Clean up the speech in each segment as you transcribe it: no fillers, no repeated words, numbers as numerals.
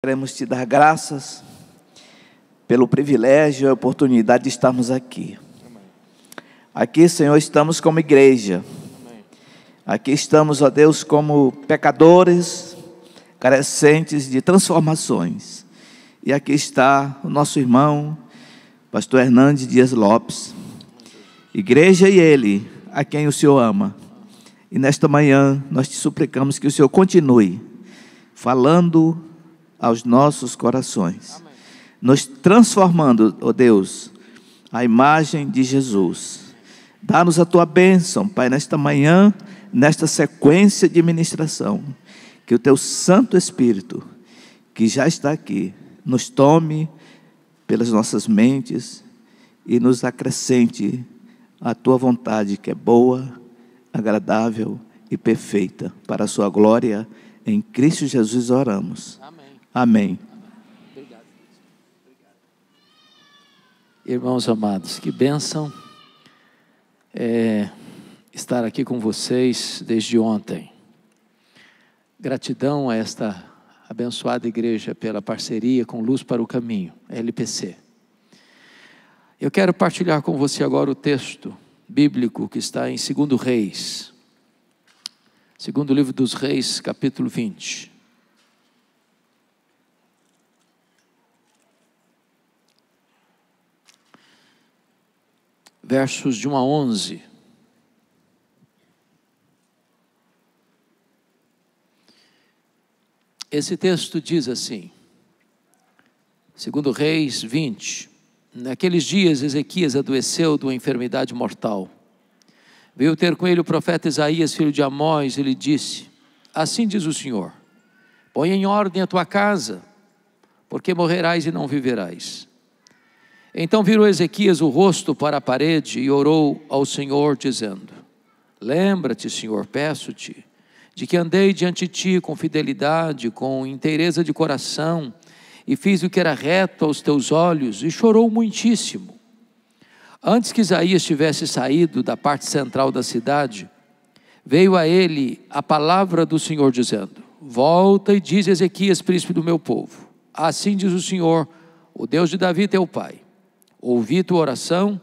Queremos te dar graças pelo privilégio e a oportunidade de estarmos aqui. Aqui, Senhor, estamos como igreja. Aqui estamos, ó Deus, como pecadores, carecentes de transformações. E aqui está o nosso irmão, pastor Hernandes Dias Lopes. Igreja e ele, a quem o Senhor ama. E nesta manhã, nós te suplicamos que o Senhor continue falando aos nossos corações. Amém. Nos transformando, ó Deus, a imagem de Jesus. Dá-nos a tua bênção, Pai, nesta manhã, nesta sequência de ministração. Que o teu Santo Espírito, que já está aqui, nos tome pelas nossas mentes e nos acrescente a tua vontade, que é boa, agradável e perfeita. Para a sua glória, em Cristo Jesus oramos. Amém. Amém. Obrigado. Irmãos amados, que bênção estar aqui com vocês desde ontem. Gratidão a esta abençoada igreja pela parceria com Luz para o Caminho, LPC. Eu quero partilhar com você agora o texto bíblico que está em 2 Reis, segundo livro dos Reis, capítulo 20. Versos de 1 a 11. Esse texto diz assim, 2 Reis 20. Naqueles dias Ezequias adoeceu de uma enfermidade mortal. Veio ter com ele o profeta Isaías, filho de Amós, e lhe disse: assim diz o Senhor, põe em ordem a tua casa, porque morrerás e não viverás. Então virou Ezequias o rosto para a parede e orou ao Senhor, dizendo: lembra-te, Senhor, peço-te, de que andei diante de ti com fidelidade, com inteireza de coração, e fiz o que era reto aos teus olhos, e chorou muitíssimo. Antes que Isaías tivesse saído da parte central da cidade, veio a ele a palavra do Senhor, dizendo: volta e diz a Ezequias, príncipe do meu povo: assim diz o Senhor, o Deus de Davi teu pai: ouvi tua oração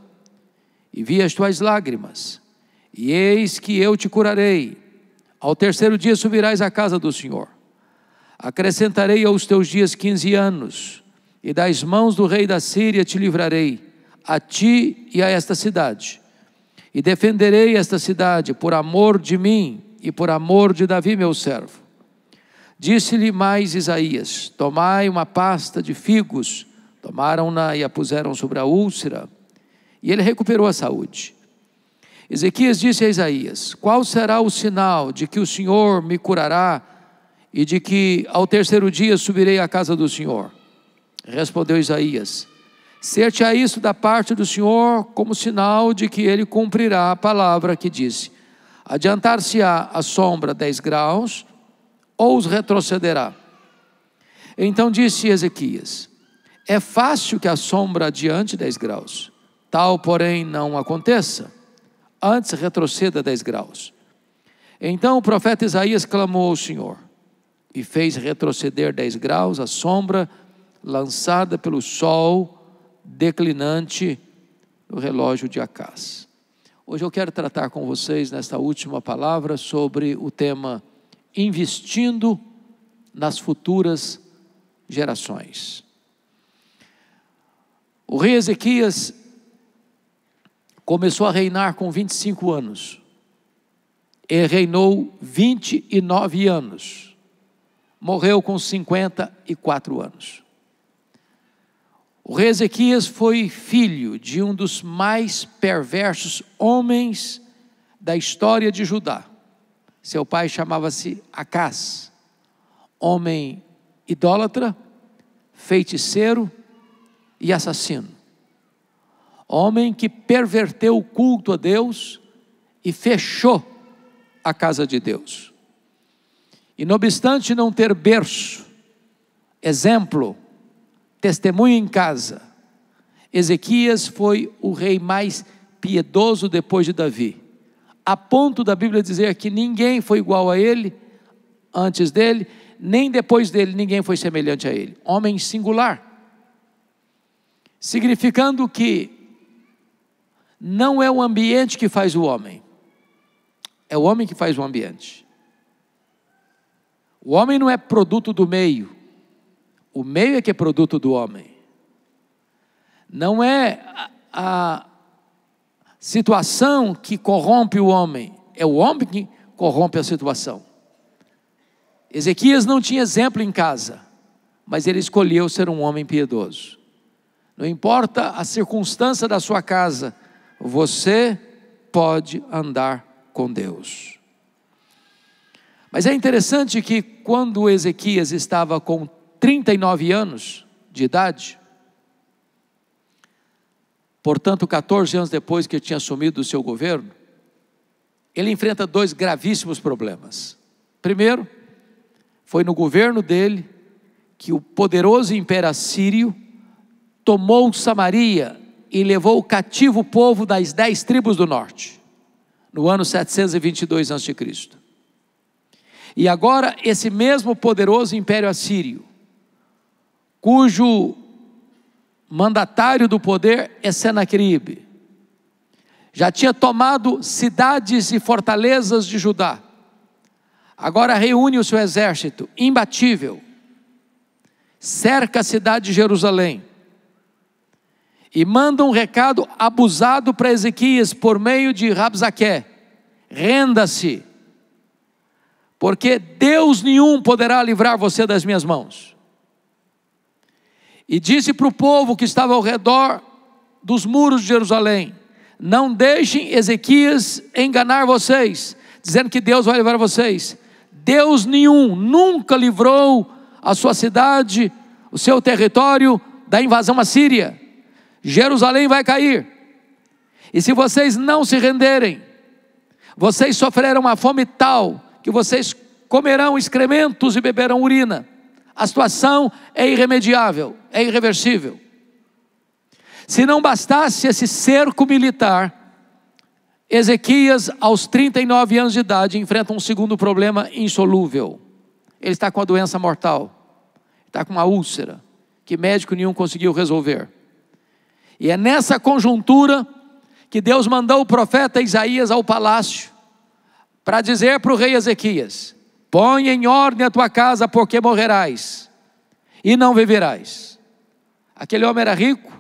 e vi as tuas lágrimas, e eis que eu te curarei. Ao terceiro dia subirás à casa do Senhor. Acrescentarei aos teus dias 15 anos, e das mãos do rei da Síria te livrarei, a ti e a esta cidade. E defenderei esta cidade por amor de mim e por amor de Davi meu servo. Disse-lhe mais Isaías: tomai uma pasta de figos. Tomaram-na e a puseram sobre a úlcera, e ele recuperou a saúde. Ezequias disse a Isaías: qual será o sinal de que o Senhor me curará, e de que ao terceiro dia subirei à casa do Senhor? Respondeu Isaías: ser-te-á isso da parte do Senhor como sinal de que ele cumprirá a palavra que disse: adiantar-se-á a sombra 10 graus, ou os retrocederá. Então disse Ezequias: é fácil que a sombra adiante 10 graus, tal porém não aconteça, antes retroceda 10 graus. Então o profeta Isaías clamou ao Senhor, e fez retroceder 10 graus a sombra lançada pelo sol declinante no relógio de Acás. Hoje eu quero tratar com vocês, nesta última palavra, sobre o tema investindo nas futuras gerações. O rei Ezequias começou a reinar com 25 anos. Ele reinou 29 anos. Morreu com 54 anos. O rei Ezequias foi filho de um dos mais perversos homens da história de Judá. Seu pai chamava-se Acás, homem idólatra, feiticeiro e assassino. Homem que perverteu o culto a Deus e fechou a casa de Deus. E não obstante não ter berço, exemplo, testemunho em casa, Ezequias foi o rei mais piedoso depois de Davi, a ponto da Bíblia dizer que ninguém foi igual a ele antes dele, nem depois dele ninguém foi semelhante a ele. Homem singular, significando que não é o ambiente que faz o homem, é o homem que faz o ambiente. O homem não é produto do meio, o meio é que é produto do homem. Não é a situação que corrompe o homem, é o homem que corrompe a situação. Ezequias não tinha exemplo em casa, mas ele escolheu ser um homem piedoso. Não importa a circunstância da sua casa, você pode andar com Deus. Mas é interessante que quando Ezequias estava com 39 anos de idade, portanto 14 anos depois que ele tinha assumido o seu governo, ele enfrenta dois gravíssimos problemas. Primeiro, foi no governo dele que o poderoso império assírio tomou Samaria e levou cativo o povo das 10 tribos do norte, no ano 722 a.C. E agora esse mesmo poderoso império assírio, cujo mandatário do poder é Senaqueribe, já tinha tomado cidades e fortalezas de Judá, agora reúne o seu exército imbatível, cerca a cidade de Jerusalém, e manda um recado abusado para Ezequias por meio de Rabsaque: renda-se, porque Deus nenhum poderá livrar você das minhas mãos. E disse para o povo que estava ao redor dos muros de Jerusalém: não deixem Ezequias enganar vocês, dizendo que Deus vai livrar vocês. Deus nenhum nunca livrou a sua cidade, o seu território da invasão assíria. Jerusalém vai cair, e se vocês não se renderem, vocês sofrerão uma fome tal, que vocês comerão excrementos e beberão urina. A situação é irremediável, é irreversível. Se não bastasse esse cerco militar, Ezequias, aos 39 anos de idade, enfrenta um segundo problema insolúvel. Ele está com a doença mortal, está com uma úlcera, que médico nenhum conseguiu resolver. E é nessa conjuntura que Deus mandou o profeta Isaías ao palácio, para dizer para o rei Ezequias: põe em ordem a tua casa, porque morrerás, e não viverás. Aquele homem era rico,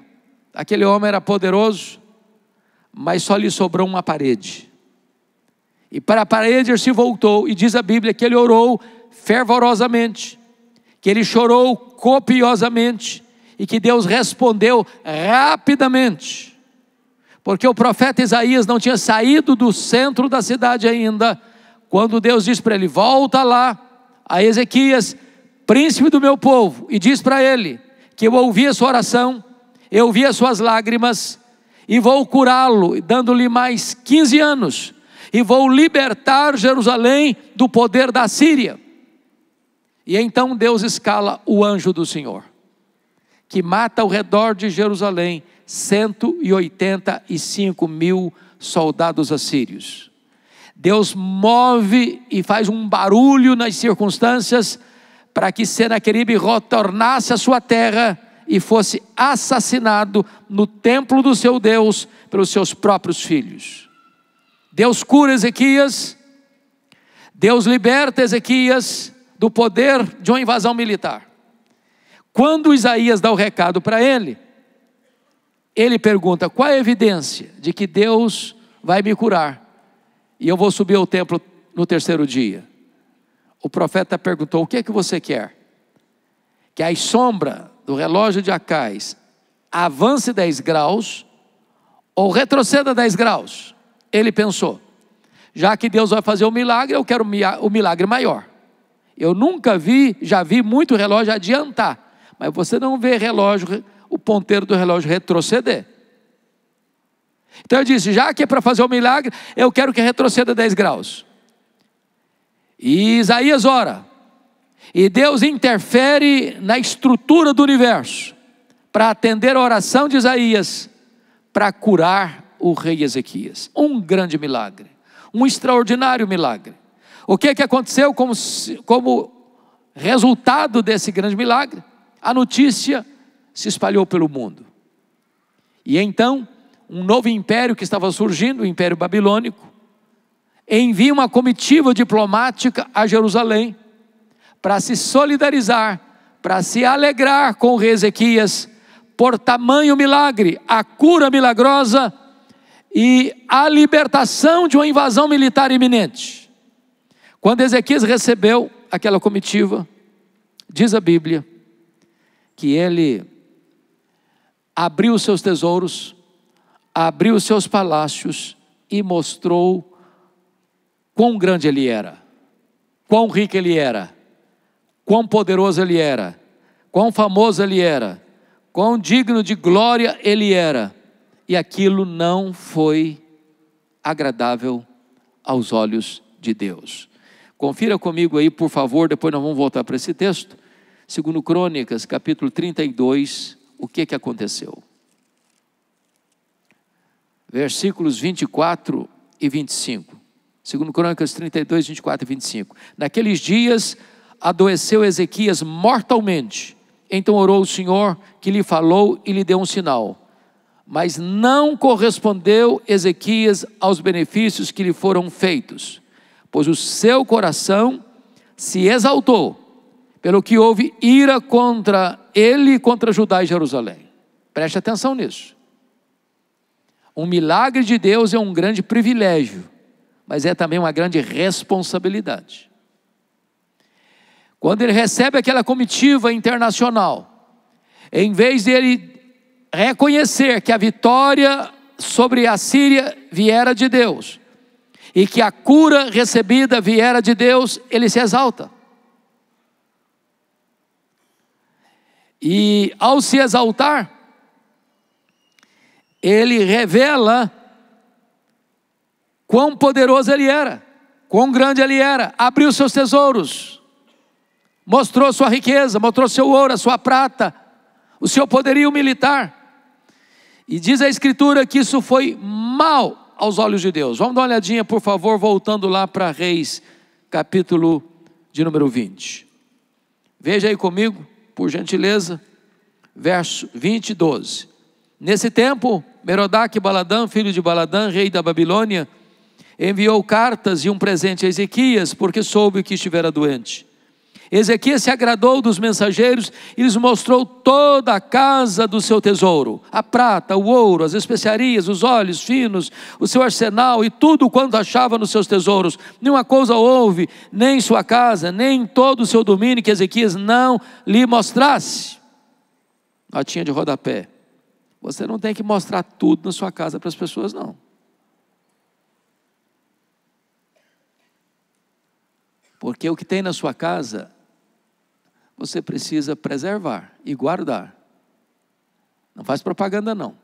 aquele homem era poderoso, mas só lhe sobrou uma parede. E para a parede ele se voltou, e diz a Bíblia que ele orou fervorosamente, que ele chorou copiosamente, e que Deus respondeu rapidamente, porque o profeta Isaías não tinha saído do centro da cidade ainda, quando Deus disse para ele: volta lá a Ezequias, príncipe do meu povo, e diz para ele que eu ouvi a sua oração, eu ouvi as suas lágrimas, e vou curá-lo, dando-lhe mais 15 anos, e vou libertar Jerusalém do poder da Síria. E então Deus escala o anjo do Senhor, que mata ao redor de Jerusalém 185 mil soldados assírios. Deus move e faz um barulho nas circunstâncias, para que Senaqueribe retornasse à sua terra e fosse assassinado no templo do seu Deus pelos seus próprios filhos. Deus cura Ezequias, Deus liberta Ezequias do poder de uma invasão militar. Quando Isaías dá o recado para ele, ele pergunta: qual é a evidência de que Deus vai me curar e eu vou subir ao templo no terceiro dia? O profeta perguntou: o que é que você quer? Que a sombra do relógio de Acais avance 10 graus ou retroceda 10 graus? Ele pensou: já que Deus vai fazer um milagre, eu quero o milagre maior. Eu nunca vi, já vi muito relógio adiantar, mas você não vê relógio, o ponteiro do relógio retroceder. Então eu disse: já que é para fazer o milagre, eu quero que retroceda 10 graus. E Isaías ora, e Deus interfere na estrutura do universo, para atender a oração de Isaías, para curar o rei Ezequias. Um grande milagre, um extraordinário milagre. O que aconteceu? Como resultado desse grande milagre, a notícia se espalhou pelo mundo. E então, um novo império que estava surgindo, o Império Babilônico, envia uma comitiva diplomática a Jerusalém para se solidarizar, para se alegrar com o rei Ezequias por tamanho milagre, a cura milagrosa e a libertação de uma invasão militar iminente. Quando Ezequias recebeu aquela comitiva, diz a Bíblia que ele abriu os seus tesouros, abriu os seus palácios e mostrou quão grande ele era, quão rico ele era, quão poderoso ele era, quão famoso ele era, quão digno de glória ele era. E aquilo não foi agradável aos olhos de Deus. Confira comigo aí, por favor, depois nós vamos voltar para esse texto. 2 Crônicas, capítulo 32, o que aconteceu? Versículos 24 e 25. 2 Crônicas 32, 24 e 25. Naqueles dias adoeceu Ezequias mortalmente. Então orou o Senhor, que lhe falou e lhe deu um sinal. Mas não correspondeu Ezequias aos benefícios que lhe foram feitos, pois o seu coração se exaltou, pelo que houve ira contra ele e contra Judá e Jerusalém. Preste atenção nisso. Um milagre de Deus é um grande privilégio, mas é também uma grande responsabilidade. Quando ele recebe aquela comitiva internacional, em vez de ele reconhecer que a vitória sobre a Síria viera de Deus, e que a cura recebida viera de Deus, ele se exalta. E ao se exaltar, ele revela quão poderoso ele era, quão grande ele era, abriu seus tesouros, mostrou sua riqueza, mostrou seu ouro, a sua prata, o seu poderio militar. E diz a Escritura que isso foi mal aos olhos de Deus. Vamos dar uma olhadinha, por favor, voltando lá para Reis, capítulo de número 20. Veja aí comigo, por gentileza, verso 20 e 12. Nesse tempo, Merodach Baladã, filho de Baladã, rei da Babilônia, enviou cartas e um presente a Ezequias, porque soube que estivera doente. Ezequias se agradou dos mensageiros e lhes mostrou toda a casa do seu tesouro, a prata, o ouro, as especiarias, os óleos finos, o seu arsenal e tudo quanto achava nos seus tesouros. Nenhuma coisa houve, nem em sua casa, nem em todo o seu domínio, que Ezequias não lhe mostrasse. Notinha de rodapé: você não tem que mostrar tudo na sua casa para as pessoas, não. Porque o que tem na sua casa, você precisa preservar e guardar. Não faz propaganda, não.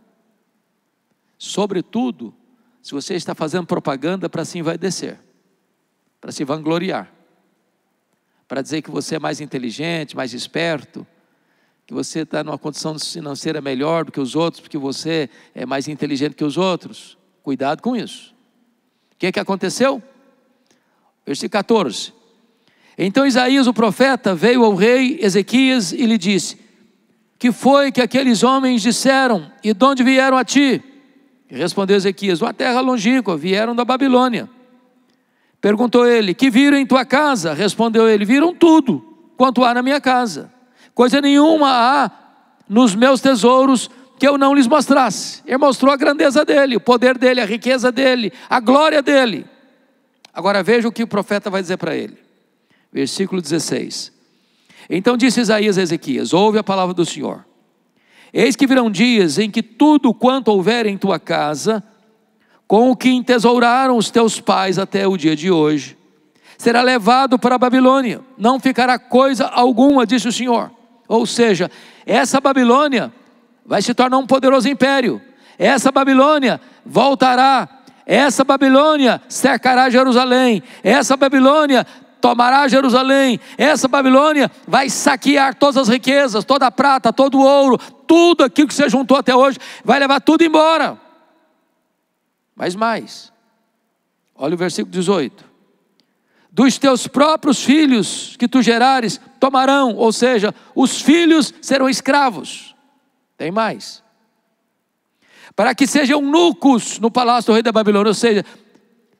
Sobretudo, se você está fazendo propaganda para se envaidecer, para se vangloriar, para dizer que você é mais inteligente, mais esperto, que você está numa condição financeira melhor do que os outros, porque você é mais inteligente que os outros. Cuidado com isso. O que aconteceu? Versículo 14. Então Isaías o profeta veio ao rei Ezequias e lhe disse: que foi que aqueles homens disseram, e de onde vieram a ti? E respondeu Ezequias: uma terra longínqua, vieram da Babilônia. Perguntou ele: que viram em tua casa? Respondeu ele: viram tudo quanto há na minha casa, coisa nenhuma há nos meus tesouros que eu não lhes mostrasse. Ele mostrou a grandeza dele, o poder dele, a riqueza dele, a glória dele. Agora veja o que o profeta vai dizer para ele. Versículo 16. Então disse Isaías a Ezequias: ouve a palavra do Senhor. Eis que virão dias em que tudo quanto houver em tua casa, com o que entesouraram os teus pais até o dia de hoje, será levado para a Babilônia, não ficará coisa alguma, disse o Senhor. Ou seja, essa Babilônia vai se tornar um poderoso império. Essa Babilônia voltará. Essa Babilônia cercará Jerusalém. Essa Babilônia tomará Jerusalém. Essa Babilônia vai saquear todas as riquezas, toda a prata, todo o ouro, tudo aquilo que você juntou até hoje, vai levar tudo embora. Mas mais, olha o versículo 18: dos teus próprios filhos que tu gerares, tomarão, ou seja, os filhos serão escravos. Tem mais. Para que sejam eunucos no palácio do rei da Babilônia, ou seja,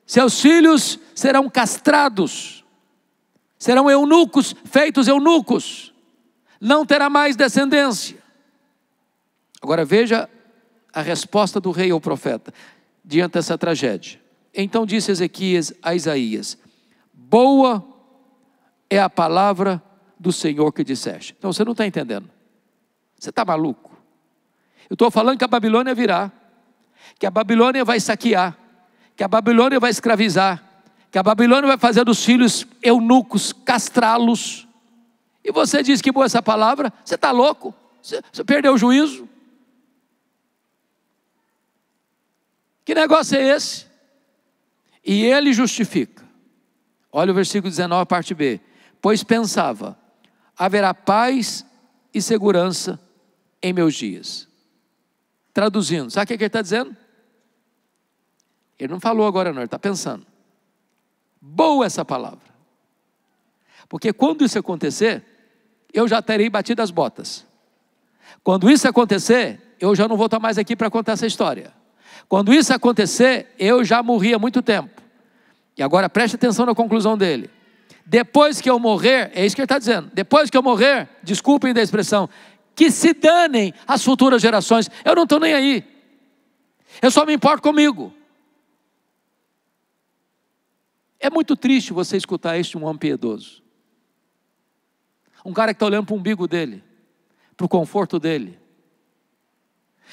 seus filhos serão castrados, serão eunucos, feitos eunucos, não terá mais descendência. Agora veja a resposta do rei ao profeta, diante dessa tragédia. Então disse Ezequias a Isaías: boa é a palavra do Senhor que disseste. Então você não está entendendo, você está maluco. Eu estou falando que a Babilônia virá, que a Babilônia vai saquear, que a Babilônia vai escravizar, que a Babilônia vai fazer dos filhos eunucos, castrá-los. E você diz que boa essa palavra? Você está louco? Você perdeu o juízo? Que negócio é esse? E ele justifica. Olha o versículo 19, parte B. Pois pensava, haverá paz e segurança em meus dias. Traduzindo, sabe o que ele está dizendo? Ele não falou agora não, ele está pensando. Boa essa palavra. Porque quando isso acontecer, eu já terei batido as botas. Quando isso acontecer, eu já não vou estar mais aqui para contar essa história. Quando isso acontecer, eu já morri há muito tempo. E agora preste atenção na conclusão dele. Depois que eu morrer, é isso que ele está dizendo. Depois que eu morrer, desculpem da expressão, que se danem as futuras gerações. Eu não estou nem aí. Eu só me importo comigo. É muito triste você escutar este um homem piedoso. Um cara que está olhando para o umbigo dele, para o conforto dele.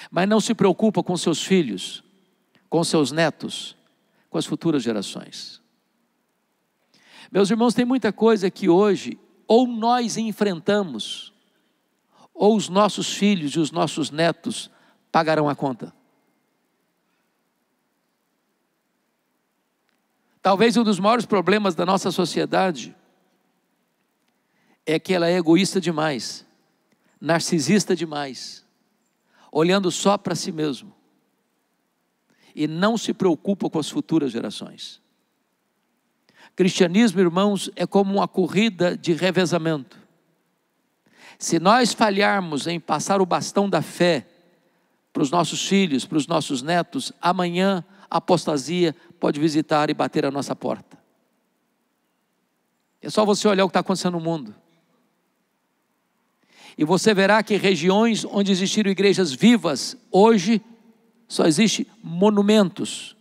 Mas não se preocupa com seus filhos, com seus netos, com as futuras gerações. Meus irmãos, tem muita coisa que hoje ou nós enfrentamos, ou os nossos filhos e os nossos netos pagarão a conta. Talvez um dos maiores problemas da nossa sociedade é que ela é egoísta demais, narcisista demais, olhando só para si mesmo e não se preocupa com as futuras gerações. Cristianismo, irmãos, é como uma corrida de revezamento. Se nós falharmos em passar o bastão da fé para os nossos filhos, para os nossos netos, amanhã a apostasia pode visitar e bater a nossa porta. É só você olhar o que está acontecendo no mundo. E você verá que regiões onde existiram igrejas vivas, hoje só existem monumentos,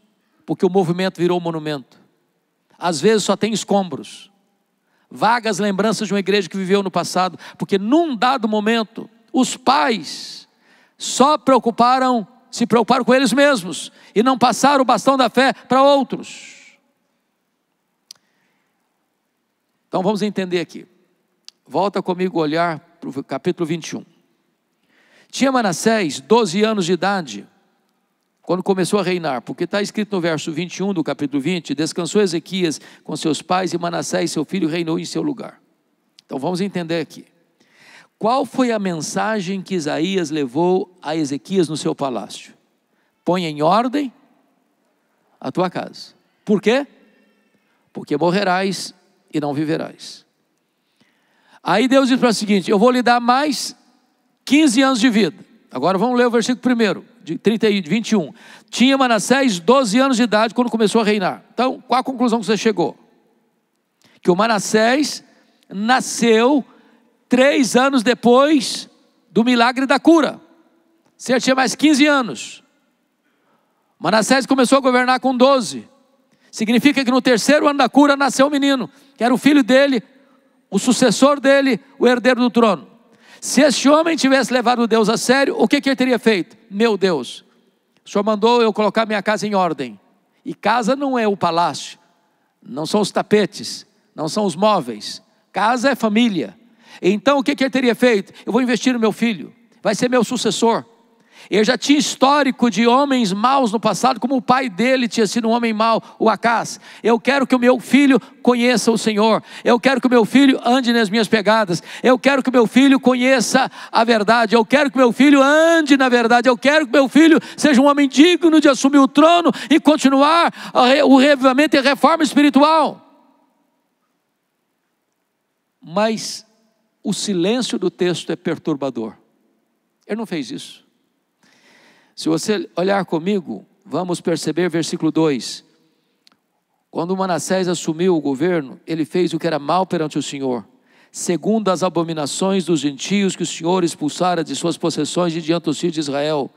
porque o movimento virou monumento. Às vezes só tem escombros, vagas lembranças de uma igreja que viveu no passado, porque num dado momento, os pais só se preocuparam com eles mesmos, e não passaram o bastão da fé para outros. Então vamos entender aqui. Volta comigo a olhar para o capítulo 21. Tinha Manassés 12 anos de idade, quando começou a reinar, porque está escrito no verso 21 do capítulo 20, descansou Ezequias com seus pais, e Manassés, seu filho, reinou em seu lugar. Então vamos entender aqui. Qual foi a mensagem que Isaías levou a Ezequias no seu palácio? Põe em ordem a tua casa. Por quê? Porque morrerás e não viverás. Aí Deus diz para o seguinte: eu vou lhe dar mais 15 anos de vida. Agora vamos ler o versículo 1, de 21. Tinha Manassés 12 anos de idade quando começou a reinar. Então, qual a conclusão que você chegou? Que o Manassés nasceu 3 anos depois do milagre da cura. Você tinha mais 15 anos. Manassés começou a governar com 12. Significa que no 3º ano da cura nasceu um menino, que era o filho dele, o sucessor dele, o herdeiro do trono. Se esse homem tivesse levado Deus a sério, o que ele teria feito? Meu Deus, o Senhor mandou eu colocar minha casa em ordem. E casa não é o palácio, não são os tapetes, não são os móveis. Casa é família. Então o que ele teria feito? Eu vou investir no meu filho, vai ser meu sucessor. Ele já tinha histórico de homens maus no passado, como o pai dele tinha sido um homem mau, o Acás. Eu quero que o meu filho conheça o Senhor. Eu quero que o meu filho ande nas minhas pegadas. Eu quero que o meu filho conheça a verdade. Eu quero que o meu filho ande na verdade. Eu quero que o meu filho seja um homem digno de assumir o trono e continuar o revivamento e a reforma espiritual. Mas o silêncio do texto é perturbador. Ele não fez isso. Se você olhar comigo, vamos perceber versículo 2. Quando Manassés assumiu o governo, ele fez o que era mal perante o Senhor, segundo as abominações dos gentios que o Senhor expulsara de suas possessões de diante dos filhos de Israel.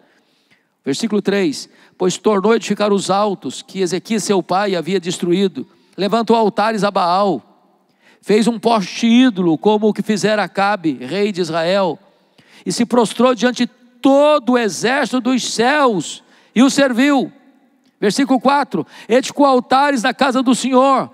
Versículo 3, pois tornou a edificar os altos, que Ezequias seu pai havia destruído, levantou altares a Baal, fez um poste ídolo, como o que fizera Acabe, rei de Israel, e se prostrou diante de todo o exército dos céus, e o serviu. Versículo 4, edificou altares na casa do Senhor,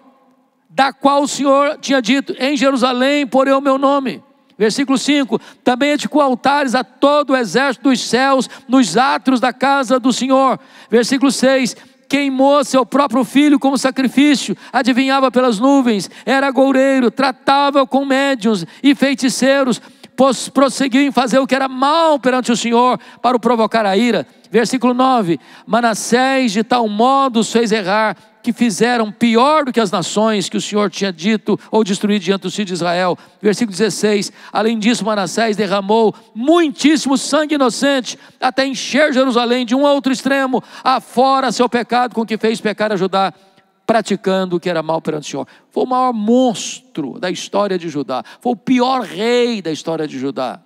da qual o Senhor tinha dito, em Jerusalém porei o meu nome. Versículo 5, também edificou altares a todo o exército dos céus, nos átrios da casa do Senhor. Versículo 6, queimou seu próprio filho como sacrifício, adivinhava pelas nuvens, era agoureiro, tratava com médiuns e feiticeiros, prosseguiu em fazer o que era mal perante o Senhor, para o provocar a ira. Versículo 9, Manassés de tal modo os fez errar, que fizeram pior do que as nações que o Senhor tinha dito ou destruído diante dos filhos de Israel. Versículo 16, além disso Manassés derramou muitíssimo sangue inocente, até encher Jerusalém de um a outro extremo, afora seu pecado com que fez pecar a Judá, praticando o que era mal perante o Senhor. Foi o maior monstro da história de Judá, foi o pior rei da história de Judá.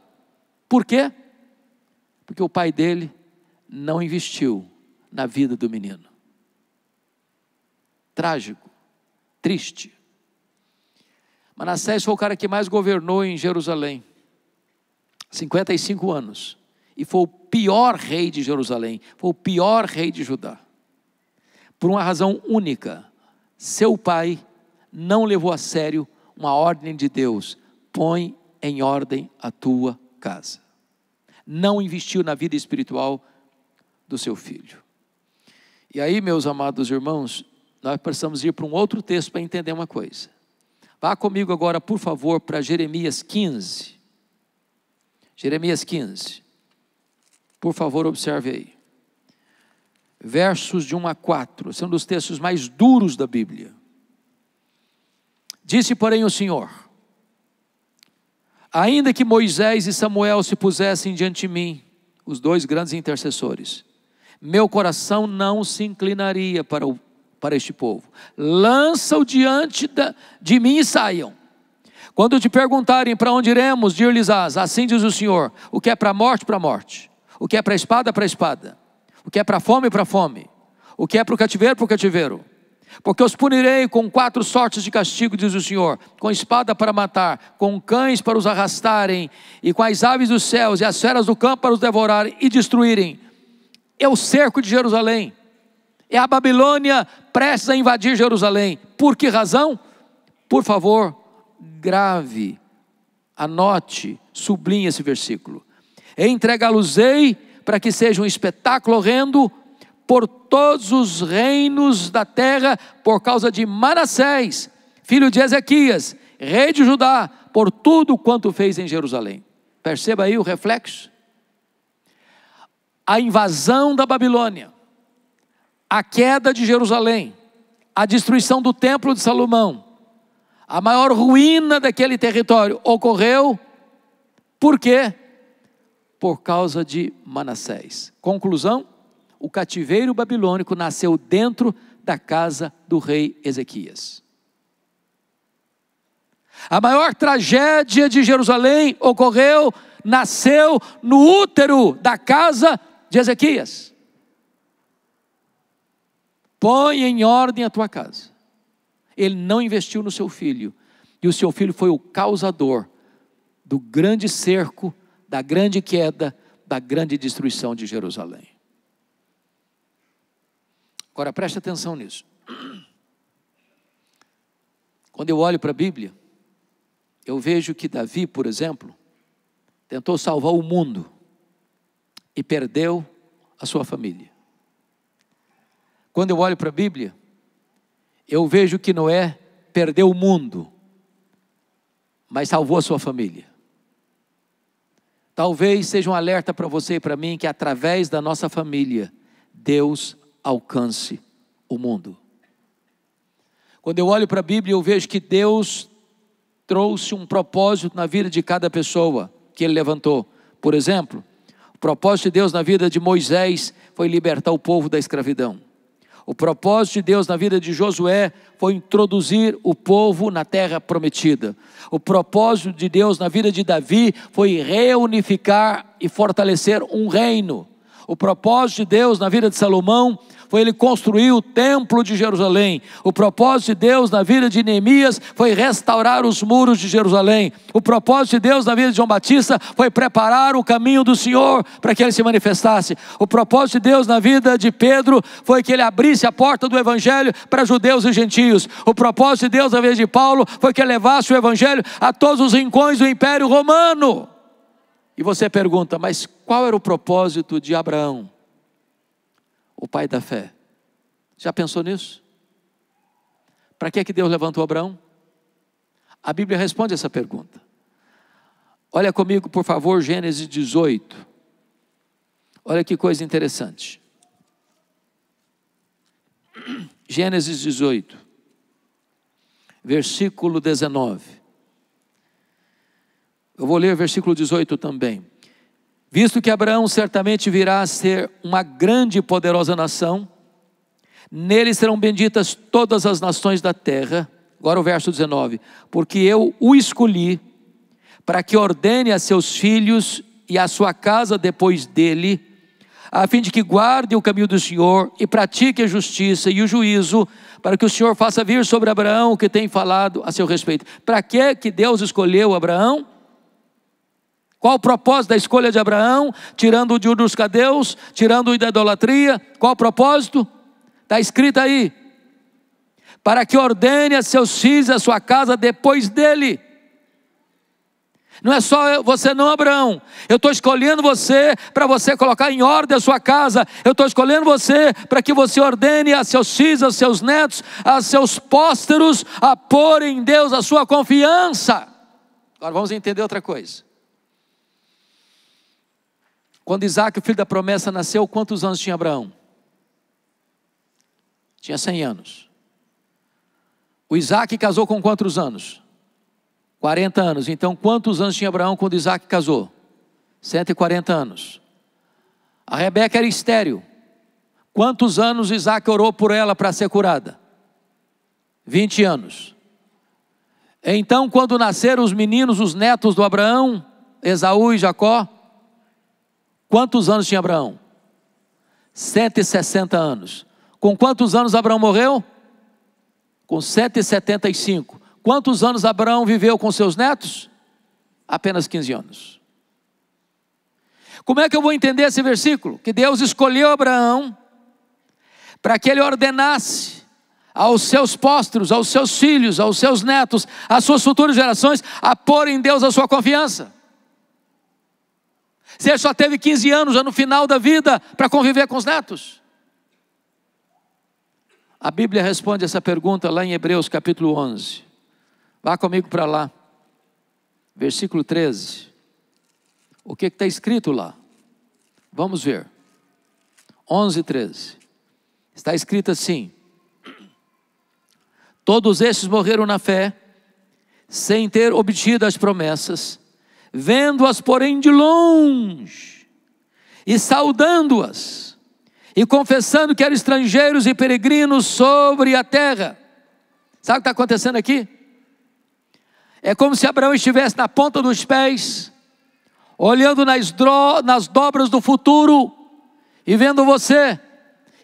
Por quê? Porque o pai dele não investiu na vida do menino. Trágico, triste. Manassés foi o cara que mais governou em Jerusalém, 55 anos, e foi o pior rei de Jerusalém, foi o pior rei de Judá, por uma razão única: seu pai não levou a sério uma ordem de Deus, põe em ordem a tua casa, não investiu na vida espiritual do seu filho. E aí, meus amados irmãos, nós precisamos ir para um outro texto para entender uma coisa. Vá comigo agora, por favor, para Jeremias 15. Jeremias 15. Por favor, observe aí. Versos de 1 a 4. São dos textos mais duros da Bíblia. Disse, porém, o Senhor: ainda que Moisés e Samuel se pusessem diante de mim, os dois grandes intercessores, meu coração não se inclinaria para este povo. Lança-o diante de mim e saiam. Quando te perguntarem para onde iremos, dir-lhes-ás, assim diz o Senhor: o que é para a morte, para a morte; o que é para a espada, o que é para a fome, para a fome; o que é para o cativeiro, para o cativeiro. Porque os punirei com 4 sortes de castigo, diz o Senhor: com espada para matar, com cães para os arrastarem, e com as aves dos céus e as feras do campo para os devorarem e destruírem. É o cerco de Jerusalém, é a Babilônia prestes a invadir Jerusalém. Por que razão? Por favor, grave, anote, sublinhe esse versículo. Entregá-los-ei para que seja um espetáculo horrendo por todos os reinos da terra, por causa de Manassés, filho de Ezequias, rei de Judá, por tudo quanto fez em Jerusalém. Perceba aí o reflexo. A invasão da Babilônia, a queda de Jerusalém, a destruição do templo de Salomão, a maior ruína daquele território ocorreu, por quê? Por causa de Manassés. Conclusão: o cativeiro babilônico nasceu dentro da casa do rei Ezequias. A maior tragédia de Jerusalém nasceu no útero da casa de Ezequias. Põe em ordem a tua casa. Ele não investiu no seu filho, e o seu filho foi o causador do grande cerco, da grande queda, da grande destruição de Jerusalém. Agora preste atenção nisso. Quando eu olho para a Bíblia, eu vejo que Davi, por exemplo, tentou salvar o mundo e perdeu a sua família. Quando eu olho para a Bíblia, eu vejo que Noé perdeu o mundo, mas salvou a sua família. Talvez seja um alerta para você e para mim, que através da nossa família, Deus alcance o mundo. Quando eu olho para a Bíblia, eu vejo que Deus trouxe um propósito na vida de cada pessoa que ele levantou. Por exemplo, o propósito de Deus na vida de Moisés foi libertar o povo da escravidão. O propósito de Deus na vida de Josué foi introduzir o povo na terra prometida. O propósito de Deus na vida de Davi foi reunificar e fortalecer um reino. O propósito de Deus na vida de Salomão foi ele construir o templo de Jerusalém. O propósito de Deus na vida de Neemias foi restaurar os muros de Jerusalém. O propósito de Deus na vida de João Batista foi preparar o caminho do Senhor para que ele se manifestasse. O propósito de Deus na vida de Pedro foi que ele abrisse a porta do evangelho para judeus e gentios. O propósito de Deus na vida de Paulo foi que ele levasse o evangelho a todos os rincões do Império Romano. E você pergunta, mas qual era o propósito de Abraão, o pai da fé? Já pensou nisso? Para que Deus levantou Abraão? A Bíblia responde essa pergunta. Olha comigo, por favor, Gênesis 18. Olha que coisa interessante. Gênesis 18, versículo 19. Eu vou ler o versículo 18 também. Visto que Abraão certamente virá a ser uma grande e poderosa nação, nele serão benditas todas as nações da terra. Agora o verso 19. Porque eu o escolhi para que ordene a seus filhos e a sua casa depois dele, a fim de que guarde o caminho do Senhor e pratique a justiça e o juízo, para que o Senhor faça vir sobre Abraão o que tem falado a seu respeito. Para que Deus escolheu Abraão? Qual o propósito da escolha de Abraão? Tirando o de Ur dos Caldeus, tirando-o da idolatria. Qual o propósito? Está escrito aí. Para que ordene a seus filhos a sua casa depois dele. Não é só você não, Abraão. Eu estou escolhendo você para você colocar em ordem a sua casa. Eu estou escolhendo você para que você ordene a seus filhos, a seus netos, a seus pósteros, a pôr em Deus a sua confiança. Agora vamos entender outra coisa. Quando Isaac, o filho da promessa, nasceu, quantos anos tinha Abraão? Tinha 100 anos. O Isaac casou com quantos anos? 40 anos. Então quantos anos tinha Abraão quando Isaac casou? 140 anos. A Rebeca era estéril. Quantos anos Isaac orou por ela para ser curada? 20 anos. Então quando nasceram os meninos, os netos do Abraão, Esaú e Jacó, quantos anos tinha Abraão? 160 anos. Com quantos anos Abraão morreu? Com 175. Quantos anos Abraão viveu com seus netos? Apenas 15 anos. Como é que eu vou entender esse versículo? Que Deus escolheu Abraão para que ele ordenasse aos seus pósteros, aos seus filhos, aos seus netos, às suas futuras gerações, a pôr em Deus a sua confiança. Se ele só teve 15 anos já no final da vida para conviver com os netos. A Bíblia responde essa pergunta lá em Hebreus capítulo 11. Vá comigo para lá. Versículo 13. O que está escrito lá? Vamos ver. 11, 13. Está escrito assim: todos estes morreram na fé, sem ter obtido as promessas, vendo-as porém de longe, e saudando-as, e confessando que eram estrangeiros e peregrinos sobre a terra. Sabe o que está acontecendo aqui? É como se Abraão estivesse na ponta dos pés, olhando nas dobras do futuro, e vendo você,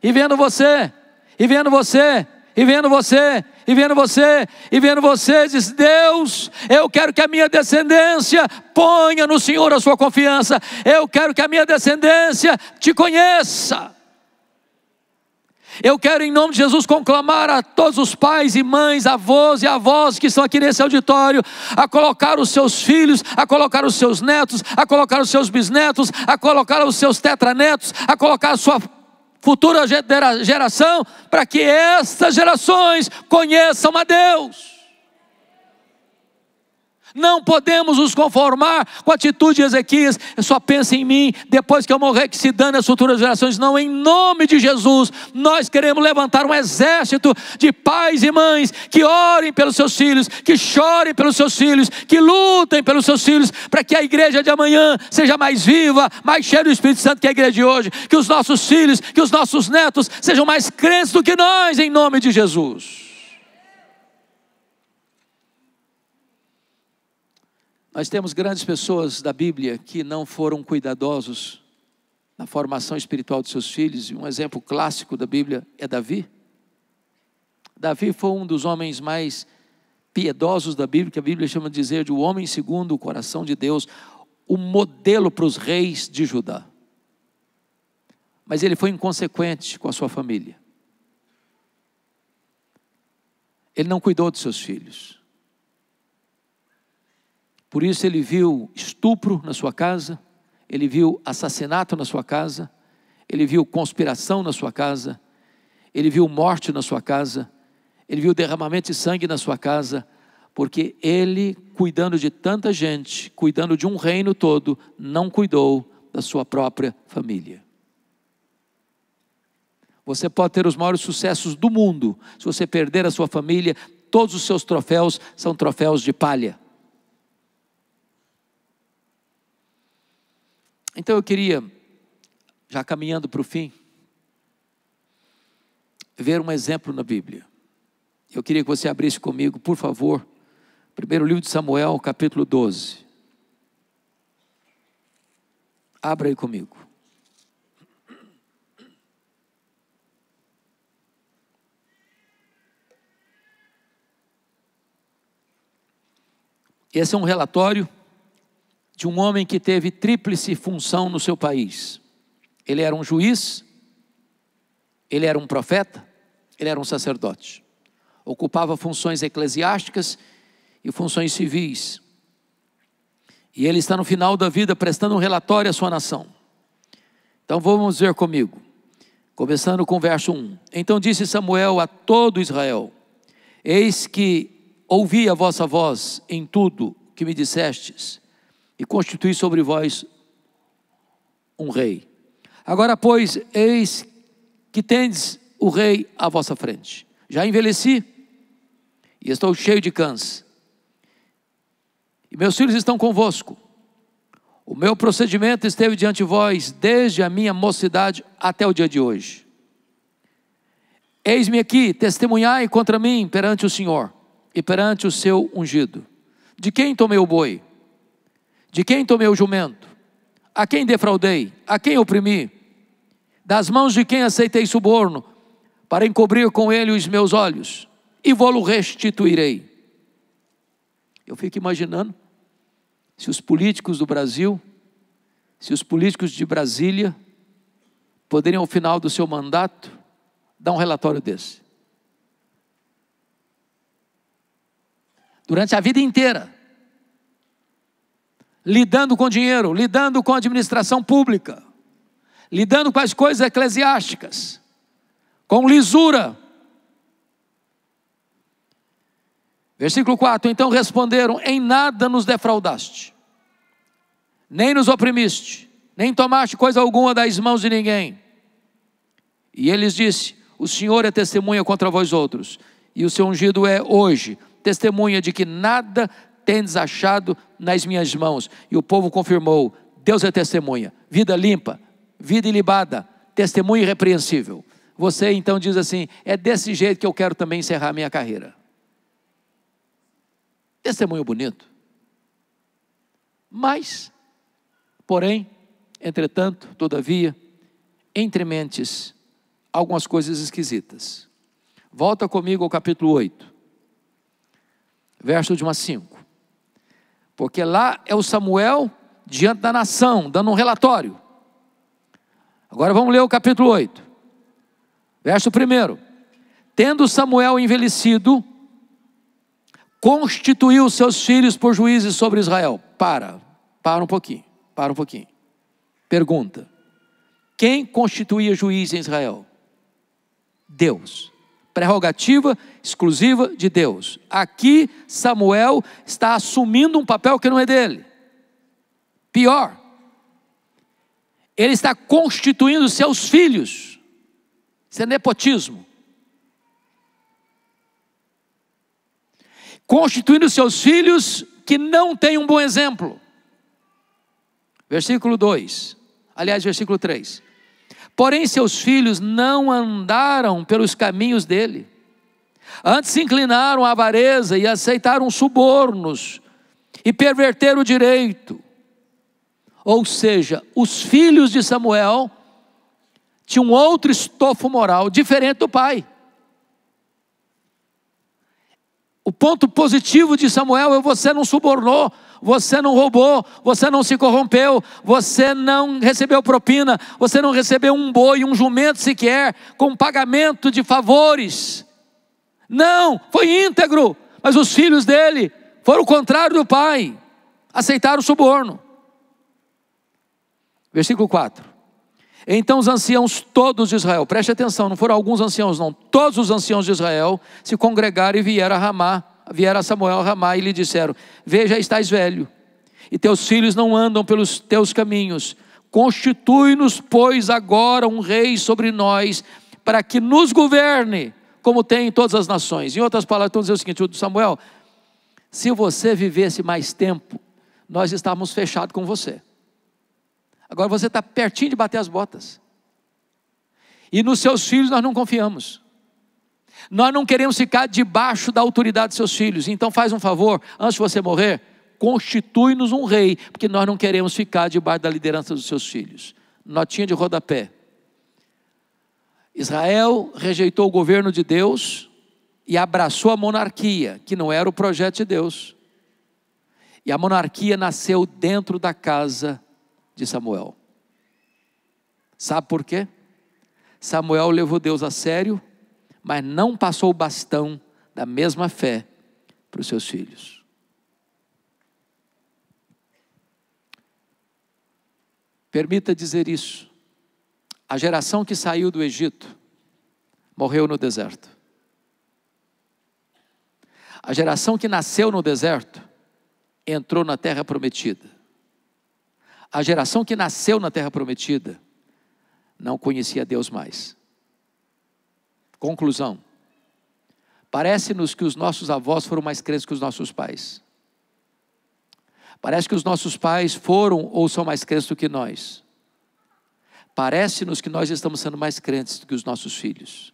e vendo você, e vendo você, e vendo você, e vendo você, e vendo você, diz: Deus, eu quero que a minha descendência ponha no Senhor a sua confiança. Eu quero que a minha descendência te conheça. Eu quero, em nome de Jesus, conclamar a todos os pais e mães, avós e avós que estão aqui nesse auditório, a colocar os seus filhos, a colocar os seus netos, a colocar os seus bisnetos, a colocar os seus tetranetos, a colocar a sua futura geração, para que estas gerações conheçam a Deus. Não podemos nos conformar com a atitude de Ezequias. Eu só penso em mim, depois que eu morrer, que se dane as futuras gerações. Não, em nome de Jesus, nós queremos levantar um exército de pais e mães que orem pelos seus filhos, que chorem pelos seus filhos, que lutem pelos seus filhos, para que a igreja de amanhã seja mais viva, mais cheia do Espírito Santo que a igreja de hoje, que os nossos filhos, que os nossos netos sejam mais crentes do que nós, em nome de Jesus. Nós temos grandes pessoas da Bíblia que não foram cuidadosos na formação espiritual de seus filhos. E um exemplo clássico da Bíblia é Davi. Davi foi um dos homens mais piedosos da Bíblia, que a Bíblia chama de dizer de o homem segundo o coração de Deus, o modelo para os reis de Judá. Mas ele foi inconsequente com a sua família. Ele não cuidou de seus filhos. Por isso ele viu estupro na sua casa, ele viu assassinato na sua casa, ele viu conspiração na sua casa, ele viu morte na sua casa, ele viu derramamento de sangue na sua casa, porque ele, cuidando de tanta gente, cuidando de um reino todo, não cuidou da sua própria família. Você pode ter os maiores sucessos do mundo, se você perder a sua família, todos os seus troféus são troféus de palha. Então eu queria, já caminhando para o fim, ver um exemplo na Bíblia. Eu queria que você abrisse comigo, por favor, primeiro livro de Samuel, capítulo 12. Abra aí comigo. Esse é um relatório de um homem que teve tríplice função no seu país. Ele era um juiz, ele era um profeta, ele era um sacerdote. Ocupava funções eclesiásticas e funções civis. E ele está no final da vida prestando um relatório à sua nação. Então vamos ver comigo, começando com o verso 1. Então disse Samuel a todo Israel: eis que ouvi a vossa voz em tudo que me dissestes, e constituí sobre vós um rei. Agora, pois, eis que tendes o rei à vossa frente. Já envelheci, e estou cheio de câncer, e meus filhos estão convosco. O meu procedimento esteve diante de vós, desde a minha mocidade até o dia de hoje. Eis-me aqui, testemunhai contra mim perante o Senhor, e perante o seu ungido. De quem tomei o boi? De quem tomei o jumento? A quem defraudei? A quem oprimi? Das mãos de quem aceitei suborno, para encobrir com ele os meus olhos, e vou-lo restituirei. Eu fico imaginando, se os políticos do Brasil, se os políticos de Brasília, poderiam ao final do seu mandato, dar um relatório desse. Durante a vida inteira, lidando com dinheiro, lidando com a administração pública, lidando com as coisas eclesiásticas, com lisura. Versículo 4, então responderam: em nada nos defraudaste, nem nos oprimiste, nem tomaste coisa alguma das mãos de ninguém. E ele lhes disse: o Senhor é testemunha contra vós outros, e o seu ungido é hoje testemunha de que nada tendes achado nas minhas mãos. E o povo confirmou: Deus é testemunha. Vida limpa, vida ilibada, testemunha irrepreensível. Você então diz assim: é desse jeito que eu quero também encerrar minha carreira. Testemunho bonito. Mas, porém, entretanto, todavia, entre mentes, algumas coisas esquisitas. Volta comigo ao capítulo 8, verso de 1 a 5. Porque lá é o Samuel diante da nação, dando um relatório. Agora vamos ler o capítulo 8, verso 1. Tendo Samuel envelhecido, constituiu seus filhos por juízes sobre Israel. Para um pouquinho. Pergunta: quem constituía juiz em Israel? Deus. prerrogativa exclusiva de Deus. Aqui Samuel está assumindo um papel que não é dele. Pior, ele está constituindo seus filhos. Isso é nepotismo. Constituindo seus filhos que não têm um bom exemplo. Versículo 2, aliás, versículo 3. Porém, seus filhos não andaram pelos caminhos dele. Antes se inclinaram à avareza e aceitaram subornos e perverteram o direito. Ou seja, os filhos de Samuel tinham outro estofo moral diferente do pai. O ponto positivo de Samuel é: você não subornou, você não roubou, você não se corrompeu, você não recebeu propina, você não recebeu um boi, um jumento sequer, com pagamento de favores. Não, foi íntegro. Mas os filhos dele foram o contrário do pai, aceitaram o suborno. Versículo 4. Então os anciãos todos de Israel, preste atenção, não foram alguns anciãos não, todos os anciãos de Israel se congregaram e vieram a Samuel a Ramá e lhe disseram: veja, estás velho, e teus filhos não andam pelos teus caminhos, constitui-nos, pois, agora um rei sobre nós, para que nos governe, como tem em todas as nações. Em outras palavras, estão dizendo o seguinte: Samuel, se você vivesse mais tempo, nós estávamos fechados com você. Agora você está pertinho de bater as botas. E nos seus filhos nós não confiamos. Nós não queremos ficar debaixo da autoridade dos seus filhos. Então faz um favor, antes de você morrer, constitui-nos um rei, porque nós não queremos ficar debaixo da liderança dos seus filhos. Notinha de rodapé. Israel rejeitou o governo de Deus e abraçou a monarquia, que não era o projeto de Deus. E a monarquia nasceu dentro da casa de Samuel. Sabe por quê? Samuel levou Deus a sério, mas não passou o bastão da mesma fé para os seus filhos. Permita dizer isso: a geração que saiu do Egito morreu no deserto. A geração que nasceu no deserto entrou na terra prometida. A geração que nasceu na terra prometida não conhecia Deus mais. Conclusão: parece-nos que os nossos avós foram mais crentes que os nossos pais. Parece que os nossos pais foram ou são mais crentes do que nós. Parece-nos que nós estamos sendo mais crentes do que os nossos filhos.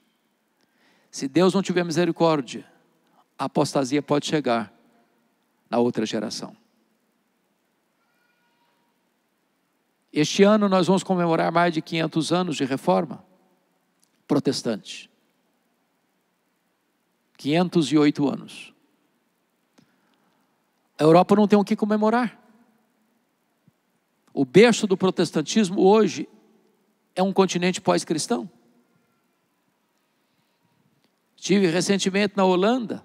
Se Deus não tiver misericórdia, a apostasia pode chegar na outra geração. Este ano nós vamos comemorar mais de 500 anos de reforma protestante. 508 anos. A Europa não tem o que comemorar. O berço do protestantismo hoje é um continente pós-cristão. Estive recentemente na Holanda.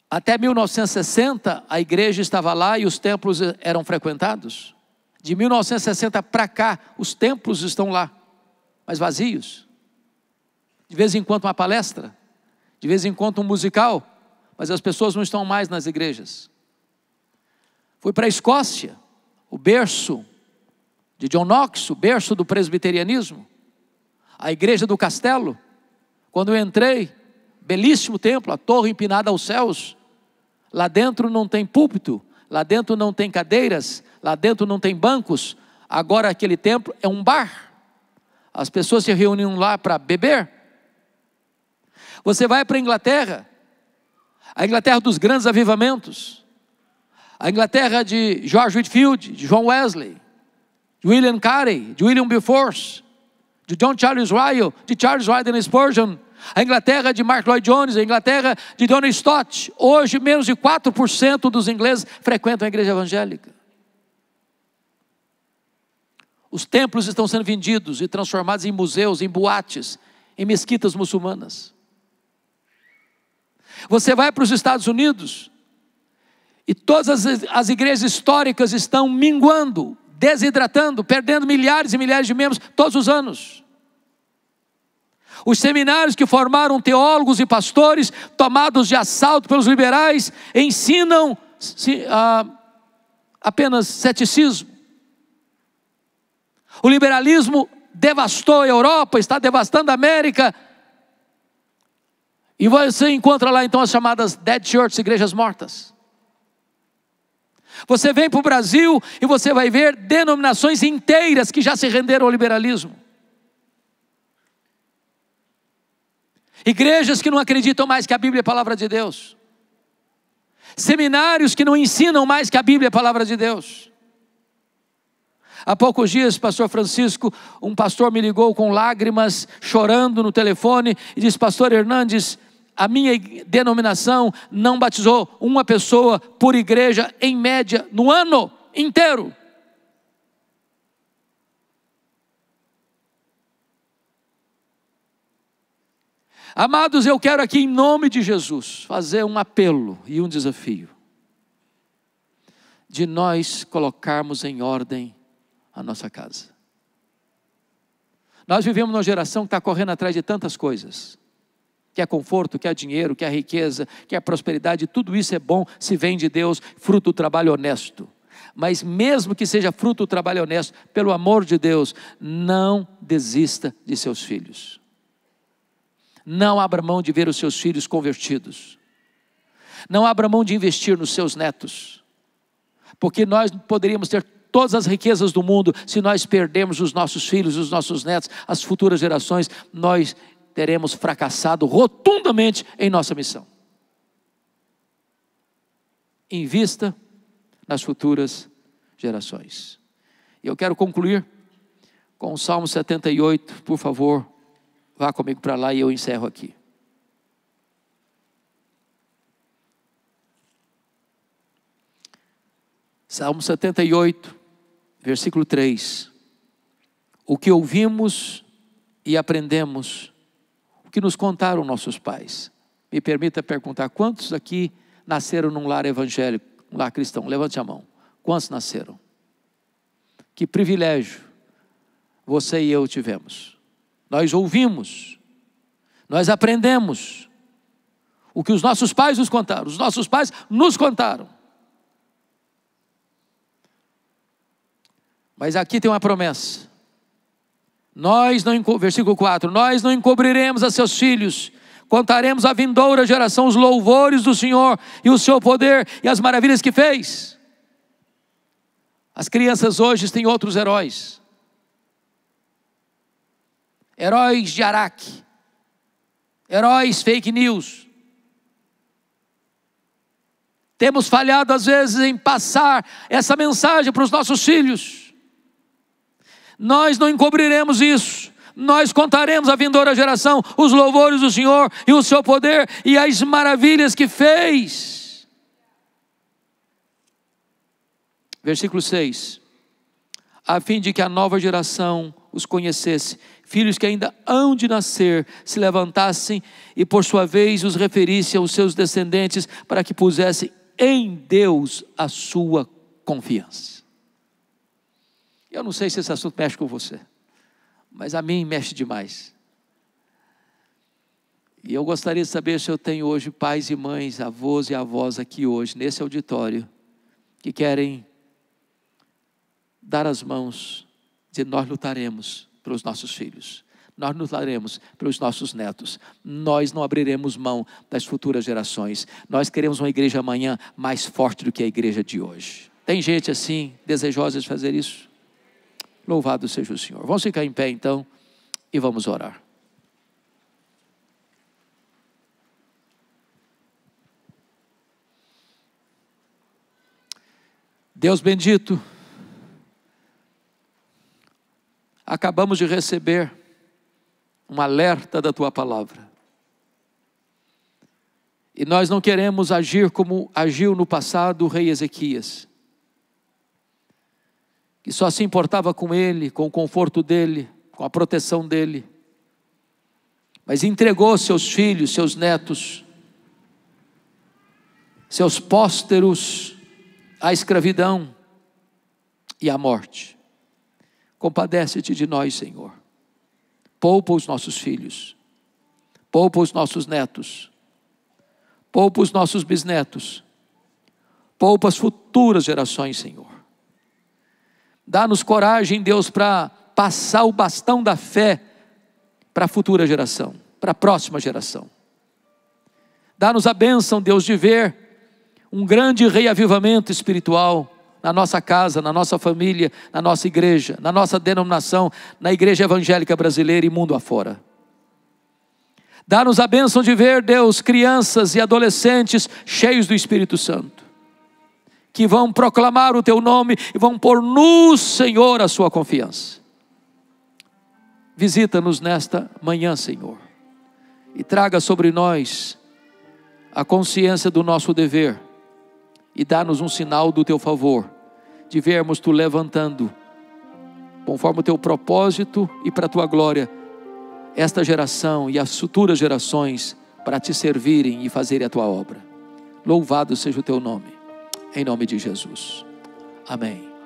Até 1960 a igreja estava lá e os templos eram frequentados. De 1960 para cá, os templos estão lá, mas vazios. De vez em quando uma palestra, de vez em quando um musical, mas as pessoas não estão mais nas igrejas. Fui para a Escócia, o berço de John Knox, o berço do presbiterianismo, a igreja do castelo. Quando eu entrei, belíssimo templo, a torre empinada aos céus. Lá dentro não tem púlpito, lá dentro não tem cadeiras, lá dentro não tem bancos. Agora aquele templo é um bar. As pessoas se reúnem lá para beber. Você vai para a Inglaterra dos grandes avivamentos, a Inglaterra de George Whitefield, de John Wesley, de William Carey, de William Wilberforce, de John Charles Ryle, de Charles Haddon Spurgeon, a Inglaterra de Mark Lloyd Jones, a Inglaterra de John Stott. Hoje menos de 4% dos ingleses frequentam a igreja evangélica. Os templos estão sendo vendidos e transformados em museus, em boates, em mesquitas muçulmanas. Você vai para os Estados Unidos e todas as igrejas históricas estão minguando, desidratando, perdendo milhares e milhares de membros todos os anos. Os seminários que formaram teólogos e pastores, tomados de assalto pelos liberais, ensinam apenas ceticismo. O liberalismo devastou a Europa, está devastando a América. E você encontra lá então as chamadas dead churches, igrejas mortas. Você vem para o Brasil e você vai ver denominações inteiras que já se renderam ao liberalismo. Igrejas que não acreditam mais que a Bíblia é a palavra de Deus. Seminários que não ensinam mais que a Bíblia é a palavra de Deus. Há poucos dias, pastor Francisco, um pastor me ligou com lágrimas, chorando no telefone, e disse: pastor Hernandes, a minha denominação não batizou uma pessoa por igreja, em média, no ano inteiro. Amados, eu quero aqui, em nome de Jesus, fazer um apelo e um desafio, de nós colocarmos em ordem a nossa casa. Nós vivemos numa geração que está correndo atrás de tantas coisas, quer conforto, quer dinheiro, quer riqueza, quer prosperidade. Tudo isso é bom se vem de Deus, fruto do trabalho honesto. Mas mesmo que seja fruto do trabalho honesto, pelo amor de Deus, não desista de seus filhos. Não abra mão de ver os seus filhos convertidos. Não abra mão de investir nos seus netos. Porque nós poderíamos ter todas as riquezas do mundo, se nós perdermos os nossos filhos, os nossos netos, as futuras gerações, nós teremos fracassado rotundamente em nossa missão. Invista nas futuras gerações. E eu quero concluir com o Salmo 78, por favor, vá comigo para lá e eu encerro aqui. Salmo 78, versículo 3. O que ouvimos e aprendemos, o que nos contaram nossos pais. Me permita perguntar, quantos aqui nasceram num lar evangélico, um lar cristão? Levante a mão. Quantos nasceram? Que privilégio você e eu tivemos. Nós ouvimos, nós aprendemos o que os nossos pais nos contaram, os nossos pais nos contaram. Mas aqui tem uma promessa. Versículo 4, nós não encobriremos a seus filhos, contaremos à vindoura geração os louvores do Senhor e o seu poder e as maravilhas que fez. As crianças hoje têm outros heróis. Heróis de Araque, heróis fake news. Temos falhado às vezes em passar essa mensagem para os nossos filhos. Nós não encobriremos isso. Nós contaremos à vindoura geração os louvores do Senhor e o seu poder e as maravilhas que fez. Versículo 6. A fim de que a nova geração os conhecesse, filhos que ainda hão de nascer, se levantassem e por sua vez os referissem aos seus descendentes, para que pusessem em Deus a sua confiança. Eu não sei se esse assunto mexe com você, mas a mim mexe demais. E eu gostaria de saber se eu tenho hoje pais e mães, avós e avós aqui hoje, nesse auditório, que querem dar as mãos, dizer: nós lutaremos pelos nossos filhos, nós lutaremos pelos nossos netos, nós não abriremos mão das futuras gerações. Nós queremos uma igreja amanhã mais forte do que a igreja de hoje. Tem gente assim, desejosa de fazer isso? Louvado seja o Senhor. Vamos ficar em pé então e vamos orar. Deus bendito, acabamos de receber um alerta da tua palavra. E nós não queremos agir como agiu no passado o rei Ezequias, que só se importava com ele, com o conforto dele, com a proteção dele, mas entregou seus filhos, seus netos, seus pósteros à escravidão e à morte. Compadece-te de nós, Senhor. Poupa os nossos filhos. Poupa os nossos netos, poupa os nossos bisnetos, poupa as futuras gerações, Senhor. Dá-nos coragem, Deus, para passar o bastão da fé para a futura geração, para a próxima geração. Dá-nos a bênção, Deus, de ver um grande reavivamento espiritual na nossa casa, na nossa família, na nossa igreja, na nossa denominação, na igreja evangélica brasileira e mundo afora. Dá-nos a bênção de ver, Deus, crianças e adolescentes cheios do Espírito Santo, que vão proclamar o Teu nome e vão pôr no Senhor a sua confiança. Visita-nos nesta manhã, Senhor, e traga sobre nós a consciência do nosso dever, e dá-nos um sinal do Teu favor, de vermos Tu levantando, conforme o Teu propósito e para a Tua glória, esta geração e as futuras gerações para Te servirem e fazerem a Tua obra. Louvado seja o Teu nome, em nome de Jesus. Amém.